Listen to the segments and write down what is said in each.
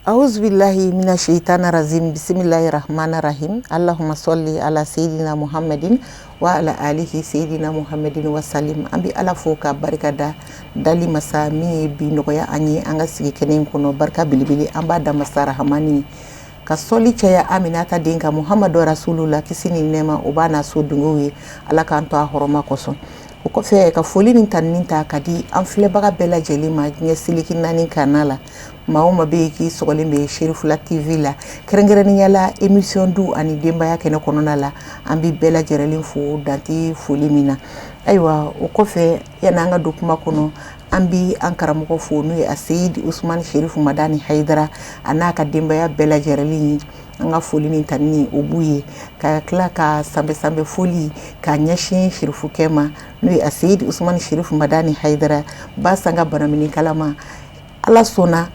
أعوذ بالله من الشيطان الرجيم بسم الله الرحمن الرحيم اللهم صل على سيدنا محمد وعلى آله سيدنا محمد وسلم أبي على فوق بركة دالي مسامي بنويا أني أنغسي كنين كنو بركة بلي أمبا دمسار هماني kasoli caya Aminata dinka Muhammadu Rasulullah kisini nema ubana so dungowe ala kan to ahoroma koso o ko fe ka foli nin taninta kadi an filebaga bela jelima nya siliki nani kanala maoma be ki sogole be Sherifula TV la kerengere ni yala emission du ani demba ya kene konona la ambi bela jerelin fu danti foli mina aywa o ko fe yana nga dokuma kono ambi ankara moko fonu ya Said Usman Sherifu Madani Haidara anaka demba ya bela jerelin anga foli ni tanni obuye ka kla ka sambe foli ka nyashin Sherifu Kema no ya Said Usman Sherifu Madani Haidara basanga banamini kalama ala sona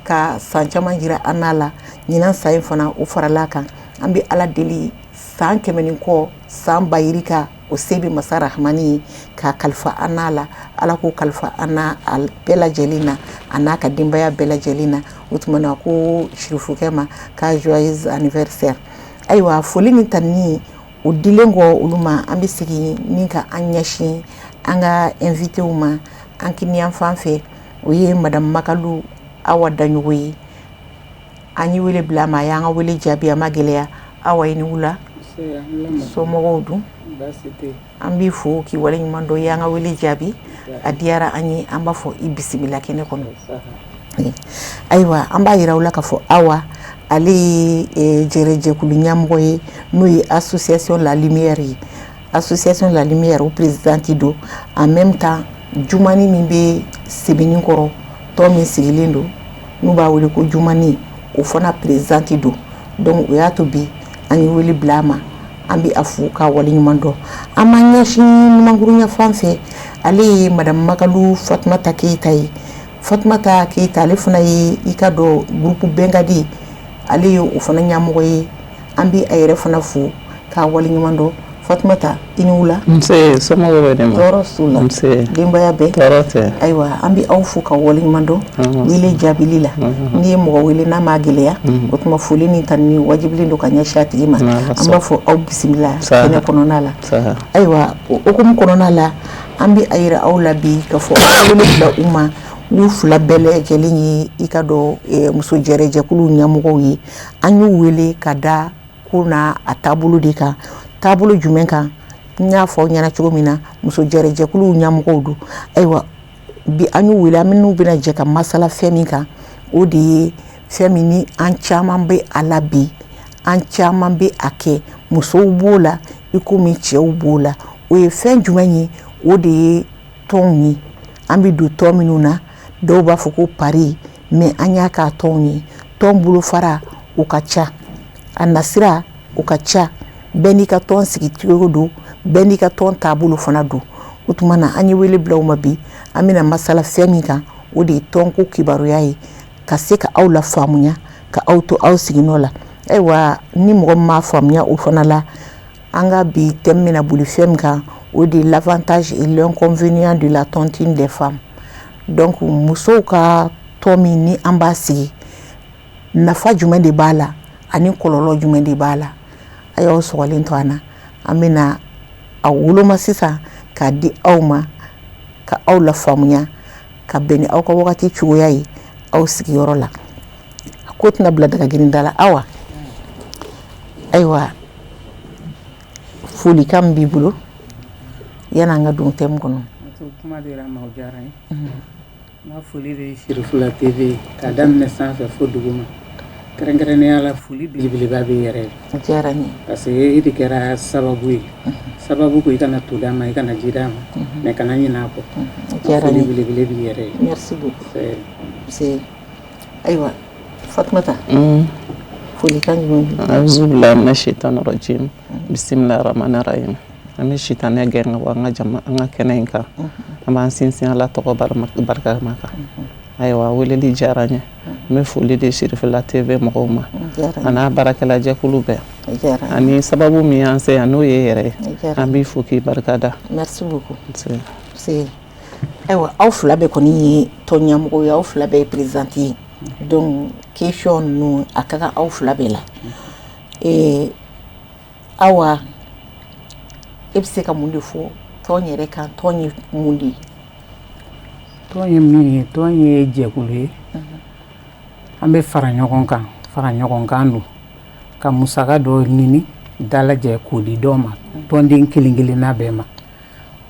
ka sanchama jira anala nyinan sayin fana o farala kan ambi ala deli san kemenin ko san bayirika o sebi masa rahmani ka kalfa anala ala ko kalfa ana al bela jelina anaka dimbaya bela jelina utmana ko Sherifu Kema ka joyeux anniversaire aywa foli ni tanni o dilengo uluma ambi sigi ninka anyashi anga invité uma ankini amfanfe oye madame Makalu awa danyoyi anyi wele blama yanga wele jabi amagelea awa ini wula so mogodu ambi fo ki wale nyumando yanga wele jabi adiara anyi amba fo ibisimila kene kono aywa amba yira wula ka fo awa ali jereje kulunyamgoye nous association la lumière au président do en même temps jumani mimbe sebini koro to min sigilindo nu ba wele ko jumani o fona président do donc o ya to bi ani wele blama ambi afuka wali nyumando amanya shi mangurunya fanfe ali madame Makalu Fatmata Keita le fona yi ikado groupe Bengadi ali o fona nyamoye ambi ayre fona fu ka wali nyumando Fatmata inula mse somo wede mo Rasulullah mse dimba ya be torote aywa ambi awfu ka woli mando wile jabilila ni mo wile na magelea otuma fuli ni tanni wajibli ndo kanya shati ima amba fo aw bismillah kene kononala aywa okum kononala ambi ayira awlabi ka fo wile da umma nu fula bele jelinyi ikado muso jereje kulu nyamugo yi anyu wile kada kuna atabulu dika tabulu jumenka nya fo nyana cogo mina muso jereje kulu nyamugo du aywa bi anyu wila minu bina je ka masala femika o de femini an chaman be alabi an chaman be ake muso bola ikomi chew bola o ye fen jumanyi o de tonni ambi du tominuna do ba foko pari me anya ka tonni tombulu fara o kacha anasira o kacha beni ka ton sigi tigo do beni ka ton tabulu fana do utumana anyi wele blawma bi amina masala femika o de ton ko kibaru yayi ka se ka awla famunya ka auto aw siginola aywa ni mo ma famunya o fana la anga bi temmina bulu femika o de l'avantage et l'inconvénient de la tontine des femmes donc muso ka tomi ni ambasi nafa jume de bala ani kololo jume de bala ayo sogolin to ana amina awuluma sisa ka di awma ka awla famunya ka beni aw ko wakati chugoyayi aw sigi yorola akotna bla daga girindala awa aywa fuli kam bibulo yana nga dum tem kono kuma dira ma hojara ma fuli de Sherifula TV ka dam naissance fo duguma kerengere ala fuli bilibili babe yere jarani parce que idi kera sababu ko ikana tudama ikana jidama me kana nyina ko jarani bilibili yere merci beaucoup c'est aywa Fatmata fuli kanjum auzu billahi minash shaitanir rajim bismillahir rahmanir rahim ami shitane genga wa nga jama nga kenenka ama sinsin ala to barka maka aywa wele di jaranya me fuli de Sherifula TV mogoma ana barakala jakulu be ani sababu mi anse anu yere ambi fuki barkada merci beaucoup c'est aywa aw fula be koni to nyamgo ya aw fula be présidenti donc question nu a ka kan aw fila bɛɛ la Awa e bɛ se ka mun de fɔ tɔn yɛrɛ kan tɔn ye mun de ye tɔn ye min ye tɔn ye jɛkulu ye an bɛ fara ɲɔgɔn kan don ka musaka dɔ ɲini dalajɛ k'o di dɔw ma tɔnden kelen-kelenna bɛɛ ma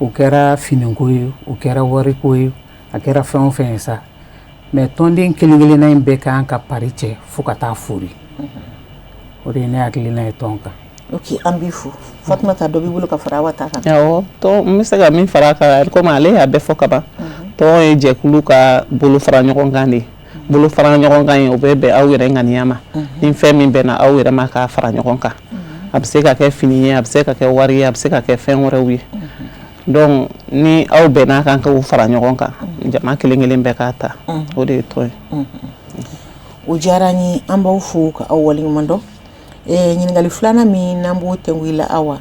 o kɛra finiko ye o kɛra wariko ye a kɛra fɛn o fɛn ye sa mais tɔnden kelen-kelenna in bɛɛ kan ka pari cɛ fo ka taa fori o de ye ne hakilina ye tɔn kan. Ok, an b'i fo Fatumata dɔ b'i bolo ka fara Awa ta kan. Awɔ, tɔn n bɛ se ka min fara a kan komi ale y'a bɛɛ fɔ ka ban tɔn ye jɛkulu ka bolo fara ɲɔgɔn kan de ye bolo fara ɲɔgɔn kan ye o bɛ bɛn aw yɛrɛ ŋaniya ma ni fɛn min bɛnna aw yɛrɛ ma k'a fara ɲɔgɔn kan a bɛ se ka kɛ fini ye a bɛ se ka kɛ wari ye a bɛ se ka kɛ fɛn wɛrɛw ye donc ni aw bɛn'a kan k'o fara ɲɔgɔn kan jama kelen-kelen bɛɛ k'a ta o de ye tɔn ye. O diyara n ye an b'aw fo ka aw waleɲuman dɔn ɲininkali filanan min n'an b'o tɛnku i la Awa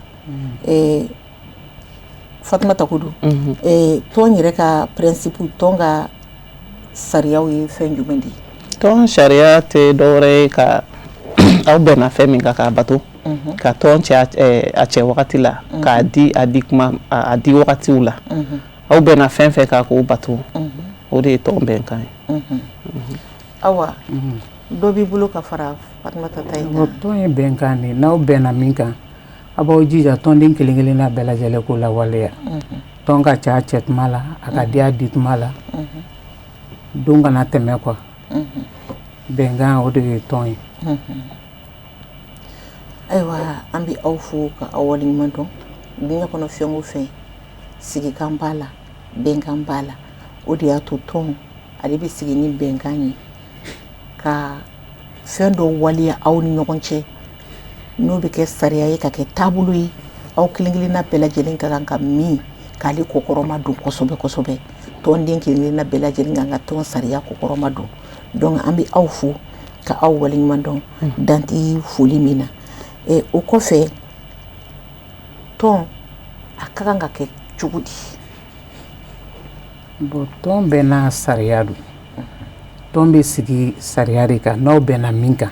Fatumata ko don tɔn yɛrɛ ka principe tɔn ka sariyaw ye fɛn jumɛn de ye tɔn sariya tɛ dɔwɛrɛ ye ka aw bɛnna fɛn min kan k'a bato ka tɔn cɛ a cɛ wagati la k'a di a di wagatiw la aw bɛnna fɛn fɛn kan k'o bato o de ye tɔn bɛnkan ye. Awa dɔ b'i bolo ka fara Fatumata ta in kan. Tɔn ye bɛnkan de n'aw bɛnna min kan a b'aw jija tɔnden kelen-kelenna bɛɛ lajɛlen k'o lawaleya tɔn ka ca a cɛ tuma la a ka di a di tuma la don kana tɛmɛ quoi bɛnkan o de ye tɔn ye. Ayiwa an bɛ aw fo ka aw waleɲuman dɔn diɲɛ kɔnɔ fɛn o fɛn sigikan b'a la bɛnkan b'a la o de y'a to tɔn ale bɛ sigi ni bɛnkan ye ka fɛn dɔ waleya aw ni ɲɔgɔn cɛ n'o bɛ kɛ sariya ye ka kɛ taabolo ye aw kelen-kelenna bɛɛ lajɛlen ka kan ka min k'ale kɔkɔrɔma don kosɛbɛ kosɛbɛ tɔnden kelen-kelenna bɛɛ lajɛlen kan ka tɔn sariya kɔkɔrɔma don donc an bɛ aw fo ka aw waleɲuman dɔn danti foli min na o kɔfɛ tɔn a ka kan ka kɛ cogo di bon tɔn bɛɛ n'a sariya don tɔn bɛ sigi sariya de kan n'aw bɛnna min kan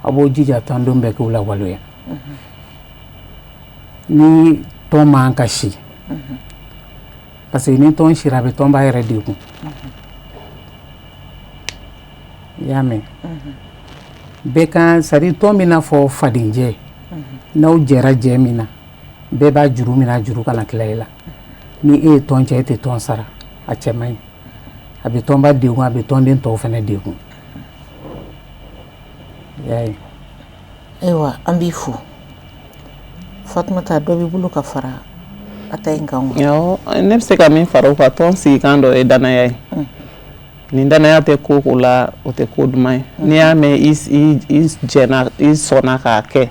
a b'o jija tɔndenw bɛɛ k'u lawaleya ni tɔn man ka si parce que ni tɔn sira a bɛ tɔn b'a yɛrɛ degun i y'a mɛn bɛɛ kan sari tɔn bɛ n'a fɔ fadenjɛ n'aw jɛra jɛ min na bɛɛ b'a juru min na juru kana tila i la ni e ye tɔn cɛ e tɛ tɔn sara a cɛ man ɲi a bɛ tɔnba degun a bɛ tɔnden tɔw fana degun y'a ye. Ayiwa an b'i fo Fatumata dɔ b'i bolo ka fara a ta in kan. Awɔ ne bɛ se ka min fara o kan tɔn sigikan dɔ ye danaya ye ni danaya tɛ ko o la o tɛ ko duman ye n'i y'a mɛn i jɛna i sɔnna k'a kɛ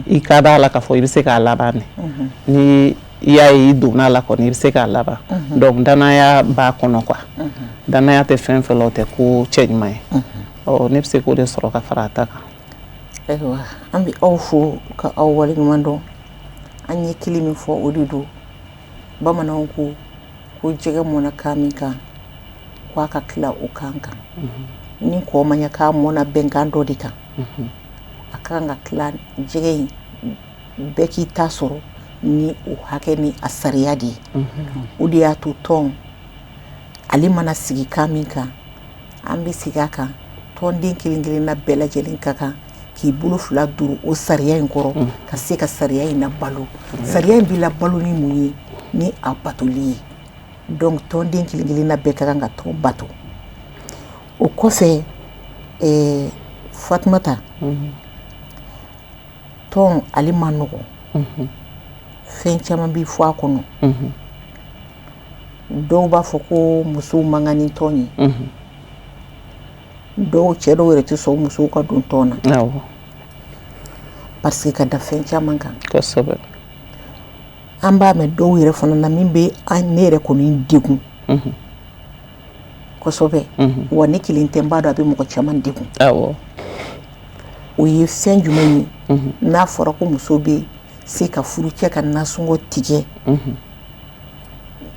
i ka d'a la k'a fɔ i bɛ se k'a laban de ni i y'a ye i donna a la kɔni i bɛ se k'a laban donc danaya b'a kɔnɔ quoi danaya tɛ fɛn fɛn la o tɛ ko cɛ ɲuman ye ne bɛ se k'o de sɔrɔ ka fara a ta kan. Ayiwa an bɛ aw fo ka aw waleɲuman dɔn an ye kili min fɔ o de don bamananw ko jɛgɛ mɔna kan min kan k'a ka tila o kan kan ni kɔ ma ɲɛ k'a mɔna bɛnkan dɔ de kan a ka kan ka tila jɛgɛ in bɛɛ k'i ta sɔrɔ ni o hakɛ ni a sariya de ye o de y'a to tɔn ale mana sigi kan min kan an bɛ sigi a kan tɔnden kelen-kelenna bɛɛ lajɛlen ka kan k'i bolo fila duru o sariya in kɔrɔ ka se ka sariya in labalo sariya in b'i labalo ni mun ye ni a batoli ye donc tɔnden kelen-kelenna bɛɛ ka kan ka tɔn bato o kɔfɛ Fatumata tɔn ale ma nɔgɔn fɛn caman b'i fɔ a kɔnɔ dɔw b'a fɔ ko musow man kan ni tɔn ye dɔw cɛ dɔw yɛrɛ tɛ sɔn musow ka don tɔn na parce que ka da fɛn caman kan kosɛbɛ an b'a mɛn dɔw yɛrɛ fana na min bɛ ne yɛrɛ kɔni degun kosɛbɛ wa ne kelen tɛ n b'a dɔn a bɛ mɔgɔ caman degun o ye fɛn jumɛn ye n'a fɔra ko muso bɛ se ka furu cɛ ka nasɔngɔ tigɛ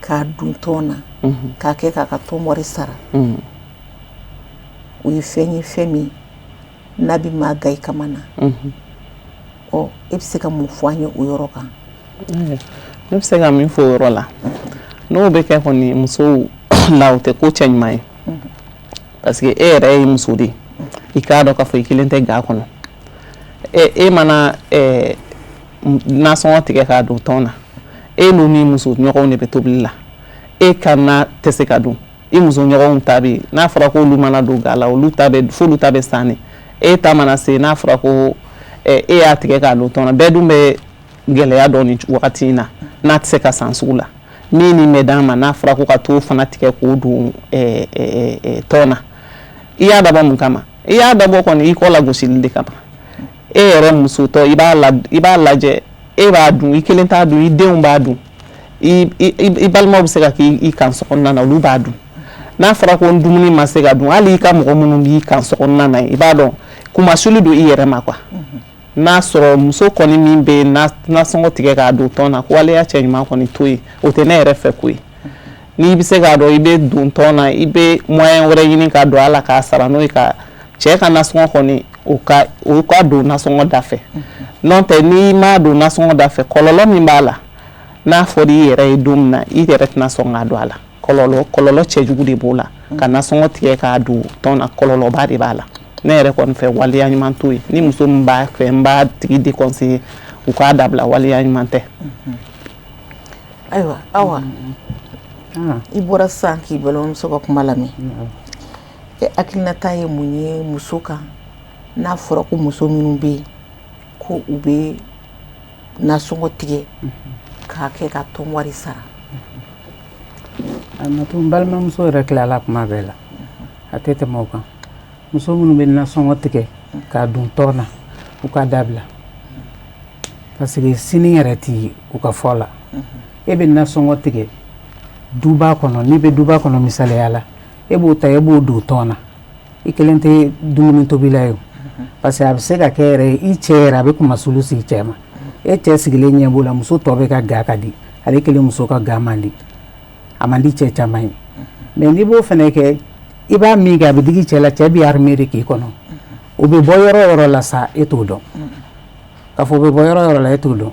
k'a dun tɔn na k'a kɛ k'a ka tɔn wari sara o ye fɛn ye fɛn min n'a bɛ maa ga i kama na ɔ e bɛ se ka mun fɔ an ye o yɔrɔ kan ne bɛ se ka min fɔ o yɔrɔ la n'o bɛ kɛ kɔni musow la o tɛ ko cɛ ɲuman ye parce que e yɛrɛ ye muso de ye i k'a dɔn k'a fɔ i kelen tɛ ga kɔnɔ e mana nasɔngɔ tigɛ k'a don tɔn na e n'u ni muso ɲɔgɔnw de bɛ tobili la e kana tɛ se ka dun i muso ɲɔgɔnw ta bɛ n'a fɔra ko olu mana don ga la olu ta bɛ sanni e ta mana se n'a fɔra ko e y'a tigɛ k'a don tɔn na bɛɛ dun bɛ gɛlɛya dɔ ni wagati in na n'a tɛ se ka san sugu la min nin bɛ d'an ma n'a fɔra ko ka t'o fana tigɛ k'o don tɔn na i y'a dabɔ mun kama i y'a dabɔ kɔni i kɔ la gosili de kama e yɛrɛ musotɔ i b'a lajɛ e b'a dun i kelen t'a dun i denw b'a dun i balimaw bɛ se ka k'i kan sokɔnɔna na olu b'a dun n'a fɔra ko dumuni ma se ka dun hali i ka mɔgɔ minnu b'i kan sokɔnɔna na i b'a dɔn kumasuli don i yɛrɛ ma quoi n'a sɔrɔ muso kɔni min bɛ nasɔngɔ tigɛ k'a don tɔn na ko waleya cɛ ɲuman kɔni to ye o tɛ ne yɛrɛ fɛ ko ye n'i bɛ se k'a dɔn i bɛ don tɔn na i bɛ moyen wɛrɛ ɲini ka don a la k'a sara n'o ye ka cɛ ka nasɔngɔ kɔni o ka don nasɔngɔ da fɛ n'o tɛ n'i ma don nasɔngɔ da fɛ kɔlɔlɔ min b'a la n'a fɔra i yɛrɛ ye don min na i yɛrɛ tɛna sɔn k'a don a la kɔlɔlɔ cɛjugu de b'o la ka nasɔngɔ tigɛ k'a don tɔn na kɔlɔlɔba de b'a la ne yɛrɛ kɔni fɛ waleya ɲuman to ye ni muso min b'a fɛ n b'a tigi déconseiller u k'a dabila waleya ɲuman tɛ ayiwa Awa i bɔra sisan k'i balimamuso ka kuma lamɛn e hakilinata ye mun ye muso kan n'a fɔra ko muso minnu bɛ yen ko u bɛ nasɔngɔ tigɛ k'a kɛ ka tɔn wari sara a mato n balimamuso yɛrɛ tilala kuma bɛɛ la a tɛ tɛmɛ o kan muso minnu bɛ nasɔngɔ tigɛ k'a don tɔn na u ka dabila parce que sini yɛrɛ tɛ u ka fɔ la e bɛ nasɔngɔ tigɛ duba kɔnɔ n'i bɛ duba kɔnɔ misaliya la e b'o ta e b'o don tɔn na i kelen tɛ dumuni tobila ye parce que a bɛ se ka kɛ yɛrɛ i cɛ yɛrɛ a bɛ kumasulu sigi cɛ ma e cɛ sigilen ɲɛ b'o la muso tɔ bɛ ka ga ka di ale kelen muso ka ga man di a man di cɛ caman ye mais n'i b'o fana kɛ i b'a min kɛ a bɛ digi cɛ la cɛ bɛ armée de k'i kɔnɔ o bɛ bɔ yɔrɔ o yɔrɔ la sa e t'o dɔn k'a fɔ o bɛ bɔ yɔrɔ o yɔrɔ la e t'o dɔn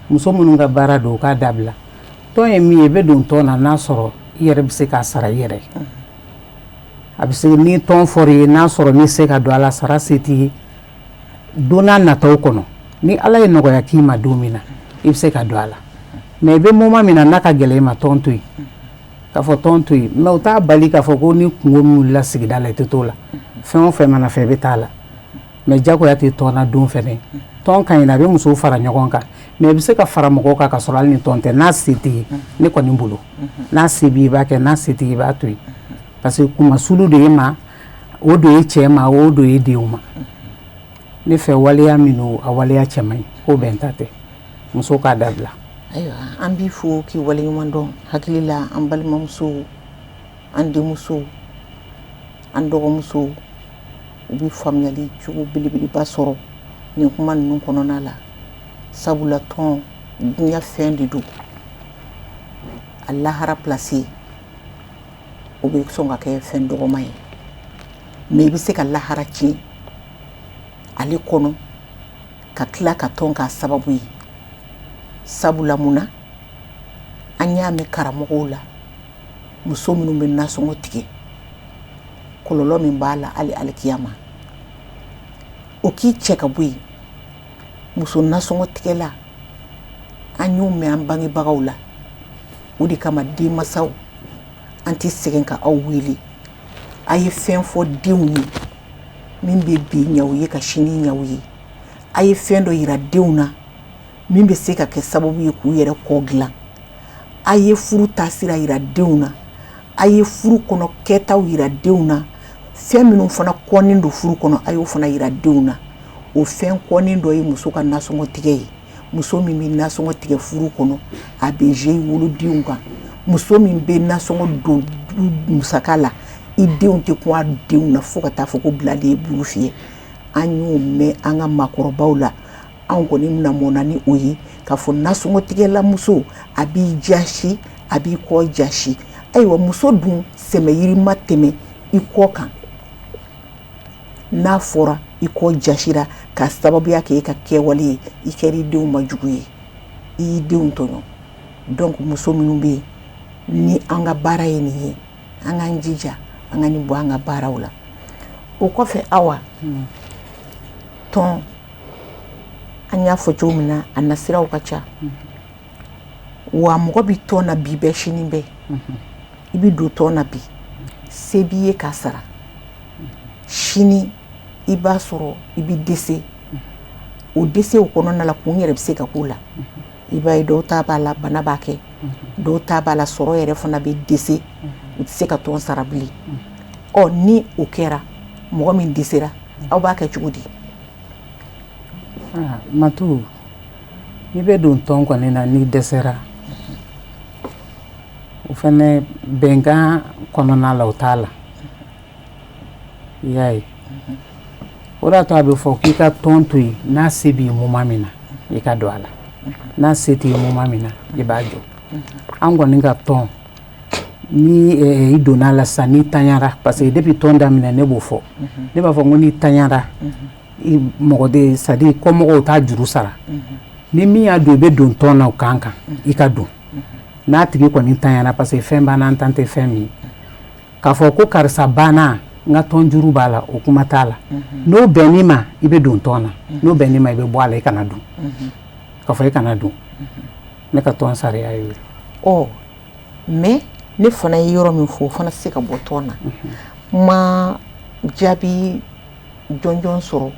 muso minnu ka baara don o k'a dabila tɔn ye min ye i bɛ don tɔn na n'a sɔrɔ i yɛrɛ bɛ se k'a sara i yɛrɛ a bɛ se ni tɔn fɔra i ye n'a sɔrɔ n'i se ka don a la sara se t'i ye don n'a nataw kɔnɔ ni Ala ye nɔgɔya k'i ma don min na i bɛ se ka don a la mais i bɛ moment min na n'a ka gɛlɛn i ma tɔn to yen k'a fɔ tɔn to yen mais o t'a bali k'a fɔ ko ni kungo min wulila sigida la i tɛ t'o la fɛn o fɛn mana fɛ i bɛ t'a la mais jagoya tɛ tɔn na don fɛnɛ tɔn ka ɲi a bɛ musow fara ɲɔgɔn kan mais i bɛ se ka fara mɔgɔw kan ka sɔrɔ hali ni tɔn tɛ n'a se t'i ye ne kɔni bolo n'a se b'i i b'a kɛ n'a se t'i ye i b'a to yen parce que kumasulu de ye ma o do ye cɛ ma o do ye denw ma ne fɛ waleya min don a waleya cɛman ye ko bɛn ta tɛ muso k'a dabila ayiwa an b'i fo k'i waleɲuman dɔn hakili la an balimamusow an denmusow an dɔgɔmusow u bɛ faamuyali cogo belebeleba sɔrɔ nin kuma ninnu kɔnɔna la sabula tɔn diɲɛ fɛn de don a lahara place o bɛ sɔn ka kɛ fɛn dɔgɔma ye mais i bɛ se ka lahara tiɲɛ ale kɔnɔ ka tila ka tɔn k'a sababu ye sabula mun na an y'a mɛn karamɔgɔw la muso minnu bɛ nasɔngɔ tigɛ kɔlɔlɔ min b'a la hali alikiyama o k'i cɛ ka bɔ yen muso nasɔngɔ tigɛla an y'o mɛn an bangebagaw la o de kama denmasaw an tɛ sɛgɛn ka aw wele a ye fɛn fɔ denw ye min bɛ bi ɲɛ u ye ka sini ɲɛ u ye a ye fɛn dɔ yira denw na min bɛ se ka kɛ sababu ye k'u yɛrɛ kɔ dilan a ye furu taasira yira denw na a ye furu kɔnɔ kɛtaw yira denw na fɛn minnu fana kɔnnen don furu kɔnɔ a y'o fana yira denw na o fɛn kɔnnen dɔ ye muso ka nasɔngɔ tigɛ ye muso min bɛ nasɔngɔ tigɛ furu kɔnɔ a bɛ jɛ wolodenw kan muso min bɛ nasɔngɔ don musaka la i denw tɛ kun a denw na fo ka taa fɔ ko bilalen ye bulu fiyɛ an y'o mɛn an ka maakɔrɔbaw la anw kɔni bɛna mɔna ni o ye k'a fɔ nasɔngɔ tigɛla muso a b'i jasi a b'i kɔ jasi ayiwa muso dun sɛmɛ yiri ma tɛmɛ i kɔ kan n'a fɔra i ko jasira ka sababuya kɛ ka kɛwale ye i kɛra i denw ma jugu ye i y'i denw tɔɲɔ donc muso minnu bɛ yen ni an ka baara ye nin ye an k'an jija an ka nin bɔ an ka baaraw la o kɔfɛ Awa tɔn an y'a fɔ cogo min na a nasiraw ka ca wa mɔgɔ bɛ tɔn na bi bɛɛ sini bɛɛ i bɛ don tɔn na bi se b'i ye k'a sara sini i b'a sɔrɔ i bɛ dɛsɛ o dɛsɛ o kɔnɔna la kun yɛrɛ bɛ se ka k'o la i b'a ye dɔw ta b'a la bana b'a kɛ dɔw ta b'a la sɔrɔ yɛrɛ fana bɛ dɛsɛ u tɛ se ka tɔn sara bilen ni o kɛra mɔgɔ min dɛsɛra aw b'a kɛ cogo di? Matu n'i bɛ don tɔn kɔni na n'i dɛsɛra o fana bɛnkan kɔnɔna la o t'a la i y'a ye o de y'a to a bɛ fɔ k'i ka tɔn to yen n'a se b'i moment min na i ka don a la n'a se t'i moment min na i b'a jɔ an kɔni ka tɔn ni i donna la sisan n'i taɲara parce que depuis tɔn daminɛ ne b'o fɔ ne b'a fɔ ko n'i taɲara mɔgɔ de c'est à dire kɔmɔgɔw t'a juru sara ni min y'a don i bɛ don tɔn na o kan i ka don n'a tigi kɔni taɲara parce que fɛn b'an na an tan tɛ fɛn min k'a fɔ ko karisa banna n ka tɔn juru b'a la o kuma t'a la n'o bɛnn'i ma i bɛ don tɔn na n'o bɛnn'i ma i bɛ bɔ a la i kana don k'a fɔ i kana don ne ka tɔn sariya ye o mais ne fana ye yɔrɔ min fɔ o fana tɛ se ka bɔ tɔn na ma jaabi jɔnjɔn sɔrɔ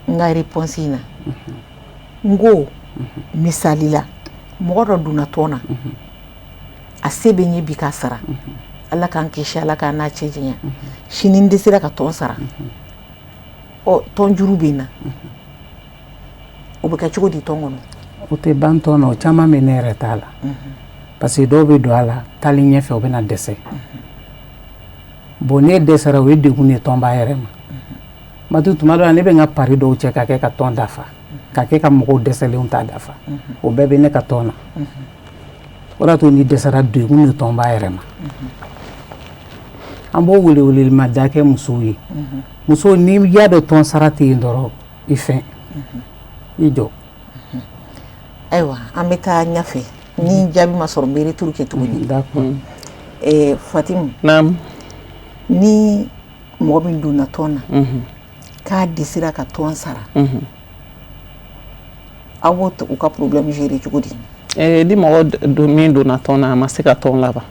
n ka réponse in na n ko misali la mɔgɔ dɔ donna tɔn na a se bɛ n ye bi k'a sara Ala k'an kisi Ala k'an n'a cɛ janya sini n dɛsɛra ka tɔn sara tɔn juru bɛ n na o bɛ kɛ cogo di tɔn kɔnɔ? O tɛ ban tɔn na o caman bɛ ne yɛrɛ t'a la parce que dɔw bɛ don a la taali ɲɛfɛ o bɛ na dɛsɛ bon ne dɛsɛra o ye degun ye tɔnba yɛrɛ ma Matu tuma dɔ la ne bɛ n ka pari dɔw cɛ ka kɛ ka tɔn dafa ka kɛ ka mɔgɔw dɛsɛlenw ta dafa o bɛɛ bɛ ne ka tɔn na o de y'a to ni dɛsɛra degun ye tɔnba yɛrɛ ma an b'o wele-welemada kɛ musow ye musow n'i y'a dɔn tɔn sara tɛ yen dɔrɔn i fɛn i jɔ ayiwa an bɛ taa ɲɛfɛ ni jaabi ma sɔrɔ n bɛ retour kɛ tuguni Fatimu ni mɔgɔ min donna tɔn na k'a dɛsɛra ka tɔn sara aw b'o u ka problème gérer cogo di? Ni mɔgɔ min donna tɔn na a ma se ka tɔn laban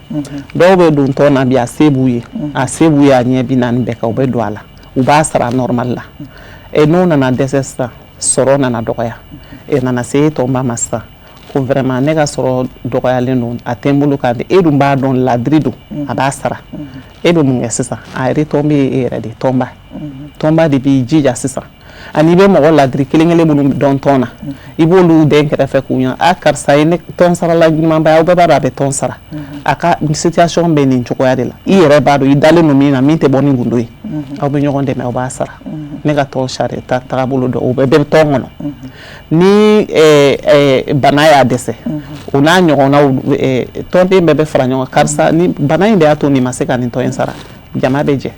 dɔw bɛ don tɔn na bi a se b'u ye a ɲɛ bi naani bɛɛ kan u bɛ don a la u b'a sara normal la n'o nana dɛsɛ sisan sɔrɔ nana dɔgɔya nana se tɔnba ma sisan ko vraiment ne ka sɔrɔ dɔgɔyalen don a tɛ n bolo k'a di e dun b'a dɔn ladiri don a b'a sara e bɛ mun kɛ sisan a yɛrɛ tɔn bɛ e yɛrɛ de tɔnba de b'i jija sisan ani bɛ mɔgɔ ladiri kelen-kelen minnu dɔn tɔn na i b'olu den kɛrɛfɛ k'u ɲɛ karisa ye ne tɔn sarala ɲumanba ye aw bɛɛ b'a dɔn a bɛ tɔn sara a ka situation bɛ nin cogoya de la i yɛrɛ b'a dɔn i dalen don min na min tɛ bɔ ni gundo ye aw bɛ ɲɔgɔn dɛmɛ aw b'a sara ne ka tɔn sariya tagabolo dɔn o bɛɛ bɛ tɔn kɔnɔ ni bana y'a dɛsɛ o n'a ɲɔgɔnnaw tɔnden bɛɛ bɛ fara ɲɔgɔn karisa ni bana in de y'a to nin ma se ka nin tɔn in sara jama bɛ jɛ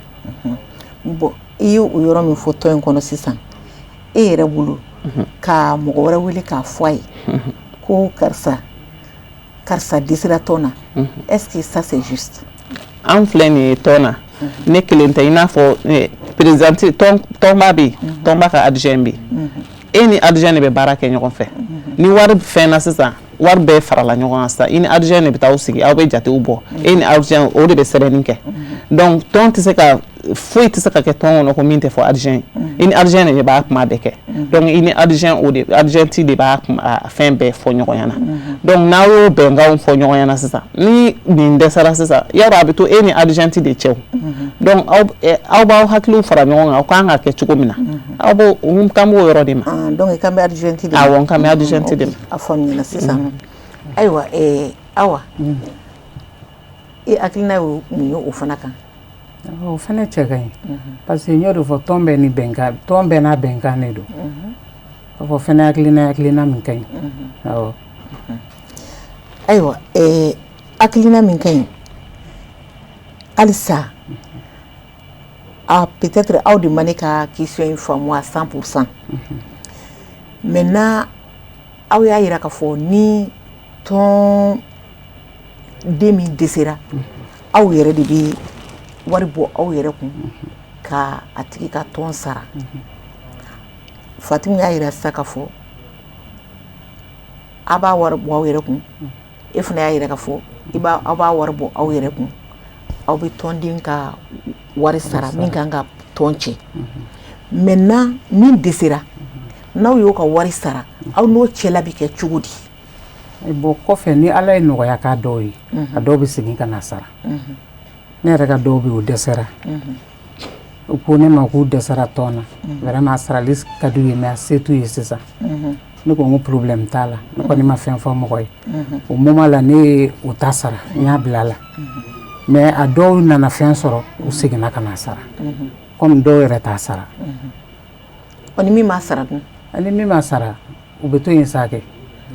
bon i ye o yɔrɔ min fɔ tɔn in kɔnɔ sisan e yɛrɛ bolo ka mɔgɔ wɛrɛ wele k'a fɔ a ye ko karisa dɛsɛra tɔn na est-ce que ça c'est juste? an filɛ nin ye tɔn na ne kelen tɛ i n'a fɔ présidente tɔnba bɛ yen tɔnba ka adjoint bɛ yen e ni adjoint de bɛ baara kɛ ɲɔgɔn fɛ ni wari fɛn na sisan wari bɛɛ farala ɲɔgɔn kan sisan i ni adjoint de bɛ taa aw sigi aw bɛ jatew bɔ e ni adjoint o de bɛ sɛbɛnni kɛ donc tɔn tɛ se ka foyi tɛ se ka kɛ tɔn kɔnɔ ko min tɛ fɔ adjoint i ni adjoint de b'a kuma bɛɛ kɛ donc i ni adjoint de b'a fɛn bɛɛ fɔ ɲɔgɔn ɲɛna donc n'aw y'o bɛnkanw fɔ ɲɔgɔn ɲɛna sisan ni nin dɛsɛra sisan yarɔ a bɛ to e ni adjoint de cɛw donc aw b'aw hakiliw fara ɲɔgɔn kan aw kan ka kɛ cogo min na aw b'o kan b'o yɔrɔ de ma donc i kan bɛ adjoint de ma awɔ n kan bɛ adjoint de ma a faamuya sisan ayiwa Awa e hakilina ye mun ye o fana kan? o fana cɛ ka ɲi parce que n y'o de fɔ tɔn bɛɛ ni bɛnkan tɔn bɛɛ n'a bɛnkan de don o fɔ fana hakilina min ka ɲi awɔ ayiwa hakilina min ka ɲi halisa peut-être aw de mane ka question in faamu à 100%. Maintenant aw y'a yira k'a fɔ ni tɔn den min dɛsɛra aw yɛrɛ de bɛ wari bɔ aw yɛrɛ kun ka a tigi ka tɔn sara. Fatimu y'a yira sisan k'a fɔ a b'a wari bɔ aw yɛrɛ kun e fana y'a yira k'a fɔ aw b'a wari bɔ aw yɛrɛ kun aw bɛ tɔnden ka wari sara min kan ka tɔn cɛ. Maintenant min dɛsɛra n'aw y'o ka wari sara aw n'o cɛla bɛ kɛ cogo di? Bon kɔfɛ ni Ala ye nɔgɔya k'a dɔw ye a dɔw bɛ segin ka na sara. Ne yɛrɛ ka dɔw bɛ yen o dɛsɛra u ko ne ma k'u dɛsɛra tɔn na vraiment a sarali ka d'u ye mais a se t'u ye sisan. Ne ko n ko problème t'a la ne kɔni ma fɛn fɔ mɔgɔ ye o moment la ne ye o ta sara n y'a bila a la mais a dɔw nana fɛn sɔrɔ u seginna ka na sara comme dɔw yɛrɛ t'a sara. Ni min m'a sara dun? Ni min m'a sara u bɛ to yen sa kɛ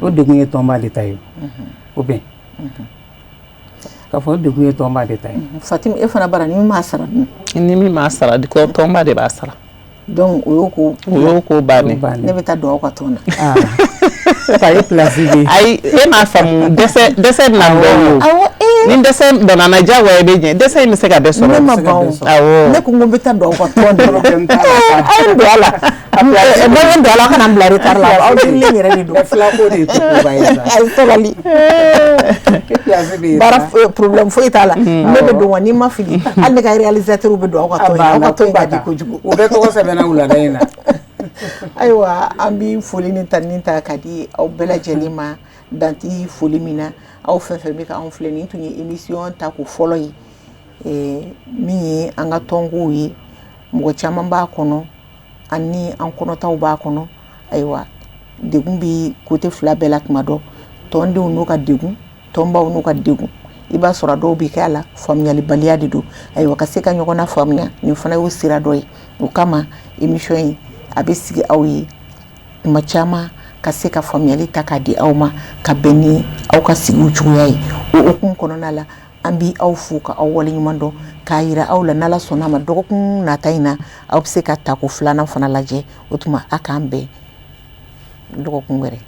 o degun ye tɔnba de ta ye o bɛn k'a fɔ o degun ye tɔnba de ta ye. Fatimu e fana bara ni min m'a sara dun? Ni min m'a sara tɔnba de b'a sara. Donc o y'o ko bannen ne bɛ taa don aw ka tɔn na. Ka ye place bɛ yen. Ayi e m'a faamu dɛsɛ na dɔn o. Ni dɛsɛ donna na diyagoya i bɛ ɲɛ dɛsɛ in bɛ se ka bɛɛ sɔrɔ. Ne ma ban o. Awɔ. Ne ko n ko n bɛ taa don aw ka tɔn de la. A ye don a la. Ne don a la kana n bila retard la aw delilen yɛrɛ de don. Filako de ye koba ye sa. A ye sabali. Baara problème foyi t'a la. Ne bɛ don wa n'i ma fili hali ne ka réalisateur bɛ don aw ka tɔn in na aw ka tɔn in ka di kojugu. U bɛ tɔgɔ sɛbɛnna wulada in na. Ayiwa an bɛ foli ni tani ta ka di aw bɛɛ lajɛlen ma danti foli min na aw fɛn fɛn bɛ ka anw filɛ nin tun ye émission ta ko fɔlɔ ye min ye an ka tɔnkow ye mɔgɔ caman b'a kɔnɔ ani an kɔnɔtaw b'a kɔnɔ ayiwa degun bɛ côté fila bɛɛ la tuma dɔ tɔndenw n'u ka degun tɔnbaw n'u ka degun i b'a sɔrɔ dɔw bɛ kɛ a la faamuyalibaliya de don ayiwa ka se ka ɲɔgɔn na faamuya nin fana y'o sira dɔ ye o kama émission in a bɛ sigi aw ye tuma caman ka se ka faamuyali ta k'a di aw ma ka bɛn ni aw ka sigiw cogoya ye o hukumu kɔnɔna la an bɛ aw fo ka aw waleɲuman dɔn k'a yira aw la n'Ala sɔnn'a ma dɔgɔkun nata in na aw bɛ se ka tako filanan fana lajɛ o tuma a k'an bɛn dɔgɔkun wɛrɛ.